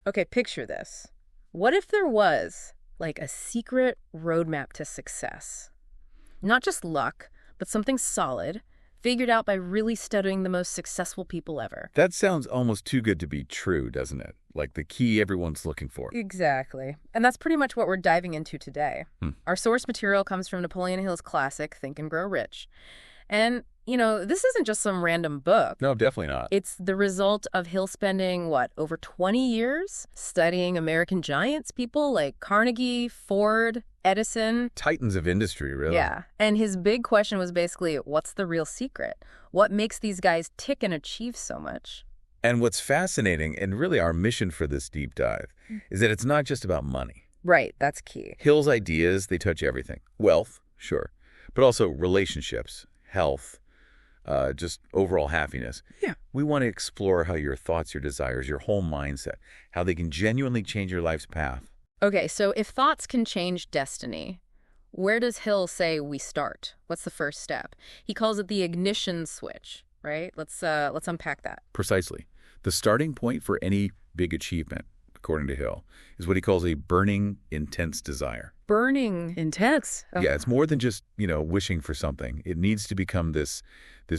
Okay, picture this. What if there was, like, a secret roadmap to success? Not just luck, but something solid, figured out by really studying the most successful people ever. That sounds almost too good to be true, doesn't it? Like the key everyone's looking for. Exactly. And that's pretty much what we're diving into today. Hmm. Our source material comes from Napoleon Hill's classic, Think and Grow Rich. And, this isn't just some random book. No, definitely not. It's the result of Hill spending, over 20 years studying American giants, people like Carnegie, Ford, Edison. Titans of industry, really. Yeah. And his big question was basically, what's the real secret? What makes these guys tick and achieve so much? And what's fascinating, and really our mission for this deep dive, is that it's not just about money. Right, that's key. Hill's ideas, they touch everything. Wealth, sure, but also relationships, health, just overall happiness. Yeah. We want to explore how your thoughts, your desires, your whole mindset, how they can genuinely change your life's path. Okay, so if thoughts can change destiny, where does Hill say we start? What's the first step? He calls it the ignition switch, right? Let's unpack that. Precisely. The starting point for any big achievement, according to Hill, is what he calls a burning, intense desire. Burning intense. Oh. Yeah, it's more than just, wishing for something. It needs to become this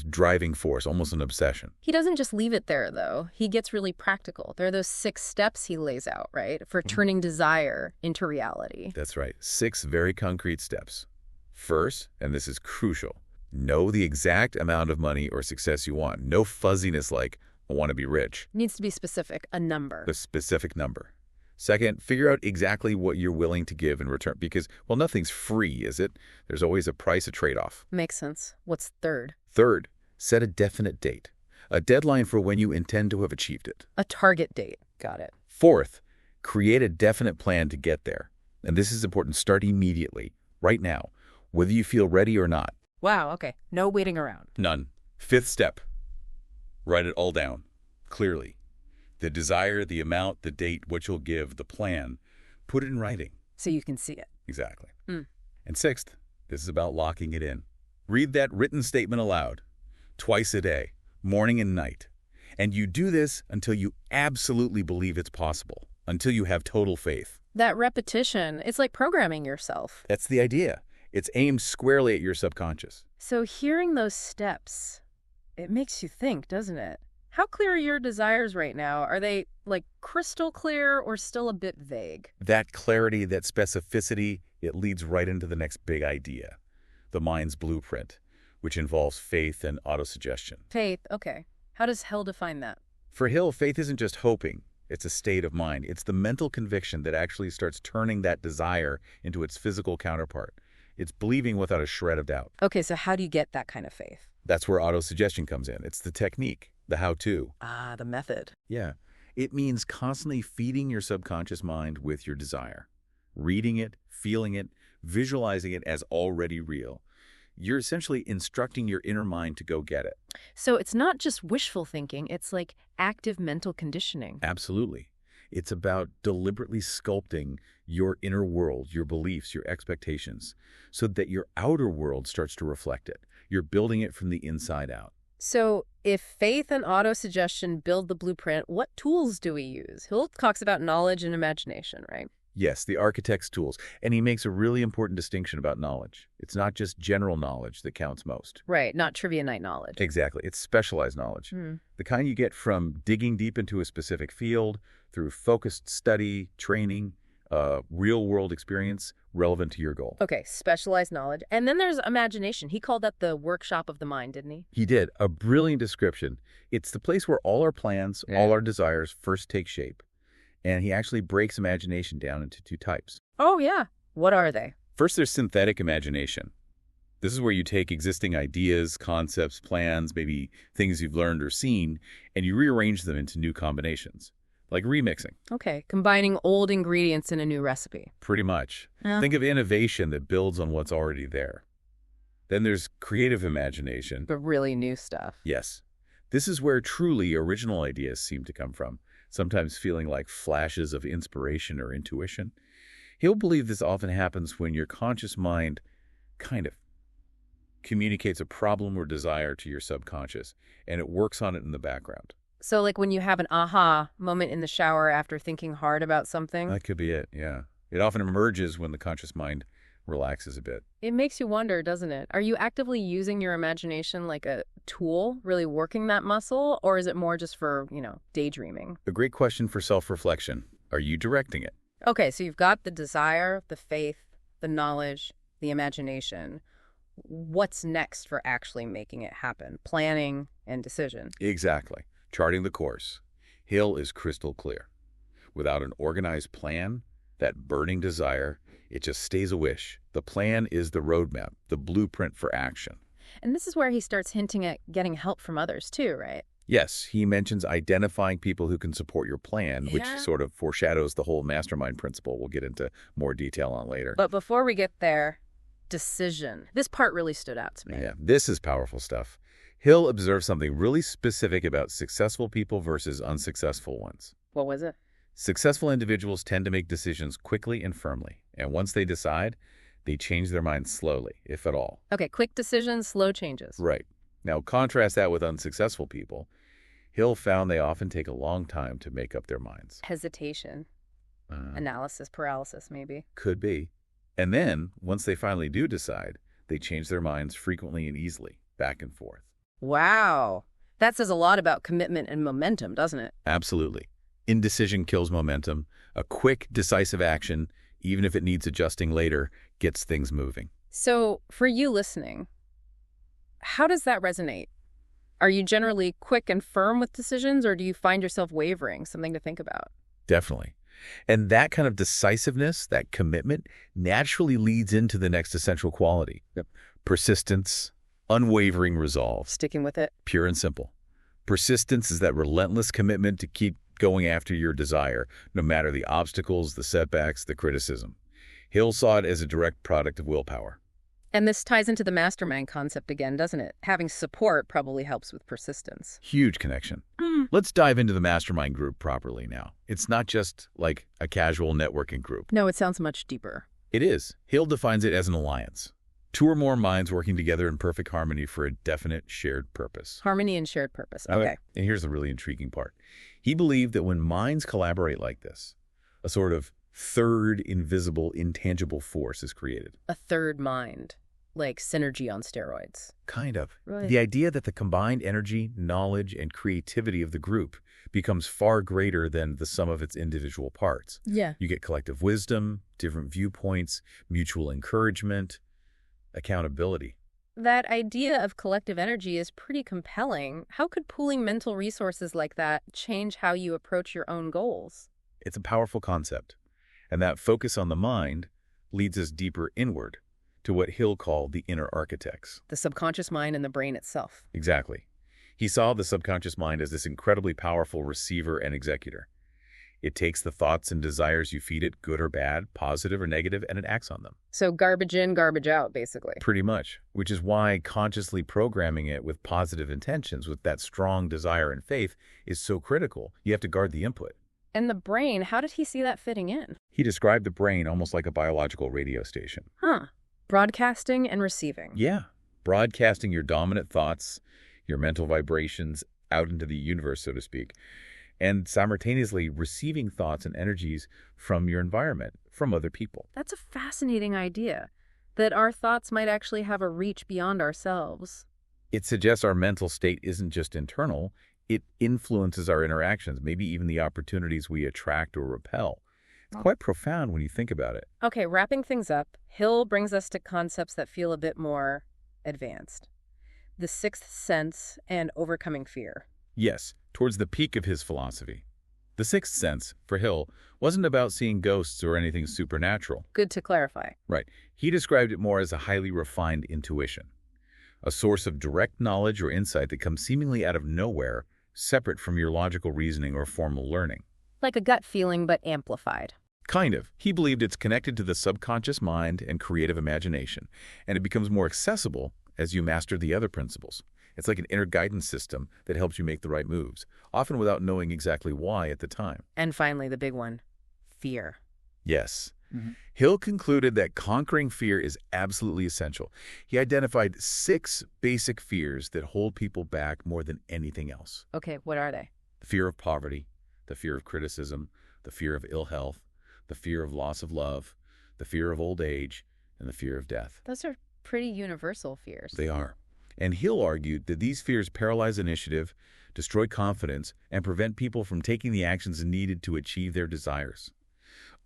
driving force, almost an obsession. He doesn't just leave it there, though. He gets really practical. There are those 6 steps he lays out, right, for turning desire into reality. That's right. 6 very concrete steps. First, and this is crucial, know the exact amount of money or success you want. No fuzziness like, I want to be rich. Needs to be specific, a number. The specific number. Second, figure out exactly what you're willing to give in return because, well, nothing's free, is it? There's always a price, a trade-off. Makes sense. What's third? Third, set a definite date, a deadline for when you intend to have achieved it. A target date. Got it. Fourth, create a definite plan to get there. And this is important. Start immediately, right now, whether you feel ready or not. Wow, okay. No waiting around. None. Fifth step, write it all down, clearly. The desire, the amount, the date, what you'll give, the plan. Put it in writing. So you can see it. Exactly. And sixth, this is about locking it in. Read that written statement aloud, twice a day, morning and night. And you do this until you absolutely believe it's possible, until you have total faith. That repetition, it's like programming yourself. That's the idea. It's aimed squarely at your subconscious. So hearing those steps, it makes you think, doesn't it? How clear are your desires right now? Are they, crystal clear or still a bit vague? That clarity, that specificity, it leads right into the next big idea, the mind's blueprint, which involves faith and autosuggestion. Faith, okay. How does Hill define that? For Hill, faith isn't just hoping. It's a state of mind. It's the mental conviction that actually starts turning that desire into its physical counterpart. It's believing without a shred of doubt. Okay, so how do you get that kind of faith? That's where autosuggestion comes in. It's the technique, the how-to. Ah, the method. Yeah. It means constantly feeding your subconscious mind with your desire. Reading it, feeling it, visualizing it as already real. You're essentially instructing your inner mind to go get it. So it's not just wishful thinking, it's like active mental conditioning. Absolutely. It's about deliberately sculpting your inner world, your beliefs, your expectations, so that your outer world starts to reflect it. You're building it from the inside out. So if faith and autosuggestion build the blueprint, what tools do we use? Hill talks about knowledge and imagination, right? Yes, the architect's tools. And he makes a really important distinction about knowledge. It's not just general knowledge that counts most. Right, not trivia night knowledge. Exactly. It's specialized knowledge. The kind you get from digging deep into a specific field, through focused study, training, real-world experience relevant to your goal. Okay, specialized knowledge. And then there's imagination. He called that the workshop of the mind, didn't he? He did. A brilliant description. It's the place where all our plans, all our desires first take shape. And he actually breaks imagination down into 2 types. Oh, yeah. What are they? First, there's synthetic imagination. This is where you take existing ideas, concepts, plans, maybe things you've learned or seen, and you rearrange them into new combinations, like remixing. Okay, combining old ingredients in a new recipe. Pretty much. Think of innovation that builds on what's already there. Then there's creative imagination. But really new stuff. Yes. This is where truly original ideas seem to come from, sometimes feeling like flashes of inspiration or intuition. He'll believe this often happens when your conscious mind kind of communicates a problem or desire to your subconscious, and it works on it in the background. So like when you have an aha moment in the shower after thinking hard about something, That could be it, yeah. It often emerges when the conscious mind relaxes a bit. it makes you wonder, doesn't it? Are you actively using your imagination like a tool, really working that muscle, or is it more just for, daydreaming? A great question for self-reflection. Are you directing it? Okay, so you've got the desire, the faith, the knowledge, the imagination. What's next for actually making it happen? Planning and decision. Exactly. Charting the course. Hill is crystal clear. Without an organized plan, that burning desire, it just stays a wish. The plan is the roadmap, the blueprint for action. And this is where he starts hinting at getting help from others too, right? Yes, he mentions identifying people who can support your plan, which Yeah. sort of foreshadows the whole mastermind principle we'll get into more detail on later. But before we get there, decision. This part really stood out to me. Yeah, this is powerful stuff. Hill observed something really specific about successful people versus unsuccessful ones. What was it? Successful individuals tend to make decisions quickly and firmly, and once they decide, they change their minds slowly, if at all. Okay, quick decisions, slow changes. Right. Now, contrast that with unsuccessful people. Hill found they often take a long time to make up their minds. Hesitation, analysis paralysis, maybe. Could be. And then, once they finally do decide, they change their minds frequently and easily, back and forth. Wow. That says a lot about commitment and momentum, doesn't it? Absolutely. Indecision kills momentum. A quick, decisive action, even if it needs adjusting later, gets things moving. So, for you listening, how does that resonate? Are you generally quick and firm with decisions, or do you find yourself wavering? Something to think about. Definitely. And that kind of decisiveness, that commitment, naturally leads into the next essential quality. Yep. Persistence, unwavering resolve. Sticking with it. Pure and simple. Persistence is that relentless commitment to keep going after your desire, no matter the obstacles, the setbacks, the criticism. Hill saw it as a direct product of willpower. And this ties into the mastermind concept again, doesn't it? Having support probably helps with persistence. Huge connection. Let's dive into the mastermind group properly now. It's not just like a casual networking group. No, it sounds much deeper. It is. Hill defines it as an alliance. Two or more minds working together in perfect harmony for a definite shared purpose. Harmony and shared purpose. Okay. And here's the really intriguing part. He believed that when minds collaborate like this, a sort of third, invisible, intangible force is created. A third mind, like synergy on steroids. Kind of. Right. The idea that the combined energy, knowledge, and creativity of the group becomes far greater than the sum of its individual parts. Yeah. You get collective wisdom, different viewpoints, mutual encouragement, accountability. That idea of collective energy is pretty compelling. How could pooling mental resources like that change how you approach your own goals? It's a powerful concept. And that focus on the mind leads us deeper inward to what Hill called the inner architects. The subconscious mind and the brain itself. Exactly. He saw the subconscious mind as this incredibly powerful receiver and executor. It takes the thoughts and desires you feed it, good or bad, positive or negative, and it acts on them. So garbage in, garbage out, basically. Pretty much, which is why consciously programming it with positive intentions, with that strong desire and faith, is so critical. You have to guard the input. And the brain, how did he see that fitting in? He described the brain almost like a biological radio station. Broadcasting and receiving. Yeah. Broadcasting your dominant thoughts, your mental vibrations out into the universe, so to speak, and simultaneously receiving thoughts and energies from your environment, from other people. That's a fascinating idea, that our thoughts might actually have a reach beyond ourselves. It suggests our mental state isn't just internal, it influences our interactions, maybe even the opportunities we attract or repel. It's quite profound when you think about it. Okay, wrapping things up, Hill brings us to concepts that feel a bit more advanced. The sixth sense and overcoming fear. Yes, towards the peak of his philosophy. The sixth sense, for Hill, wasn't about seeing ghosts or anything supernatural. Good to clarify. Right. He described it more as a highly refined intuition, a source of direct knowledge or insight that comes seemingly out of nowhere, separate from your logical reasoning or formal learning. Like a gut feeling, but amplified. Kind of. He believed it's connected to the subconscious mind and creative imagination, and it becomes more accessible as you master the other principles. It's like an inner guidance system that helps you make the right moves, often without knowing exactly why at the time. And finally, the big one, fear. Yes. Hill concluded that conquering fear is absolutely essential. He identified 6 basic fears that hold people back more than anything else. Okay, what are they? The fear of poverty, the fear of criticism, the fear of ill health, the fear of loss of love, the fear of old age, and the fear of death. Those are pretty universal fears. They are. And Hill argued that these fears paralyze initiative, destroy confidence, and prevent people from taking the actions needed to achieve their desires.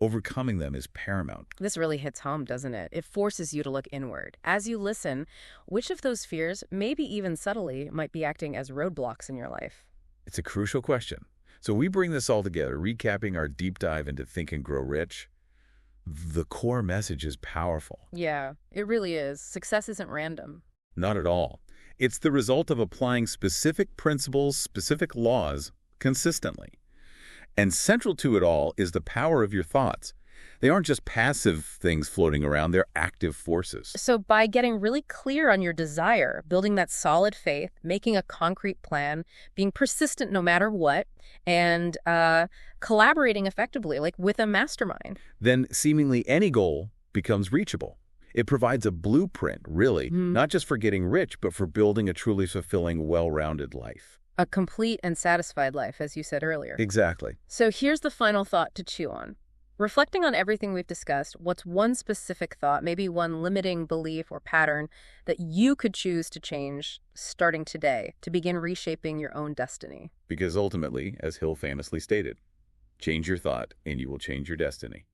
Overcoming them is paramount. This really hits home, doesn't it? It forces you to look inward. As you listen, which of those fears, maybe even subtly, might be acting as roadblocks in your life? It's a crucial question. So we bring this all together, recapping our deep dive into Think and Grow Rich. The core message is powerful. Yeah, it really is. Success isn't random. Not at all. It's the result of applying specific principles, specific laws, consistently. And central to it all is the power of your thoughts. They aren't just passive things floating around, they're active forces. So by getting really clear on your desire, building that solid faith, making a concrete plan, being persistent no matter what, and collaborating effectively, like with a mastermind. Then seemingly any goal becomes reachable. It provides a blueprint, really, not just for getting rich, but for building a truly fulfilling, well-rounded life. A complete and satisfied life, as you said earlier. Exactly. So here's the final thought to chew on. Reflecting on everything we've discussed, what's one specific thought, maybe one limiting belief or pattern that you could choose to change starting today to begin reshaping your own destiny? Because ultimately, as Hill famously stated, change your thought and you will change your destiny.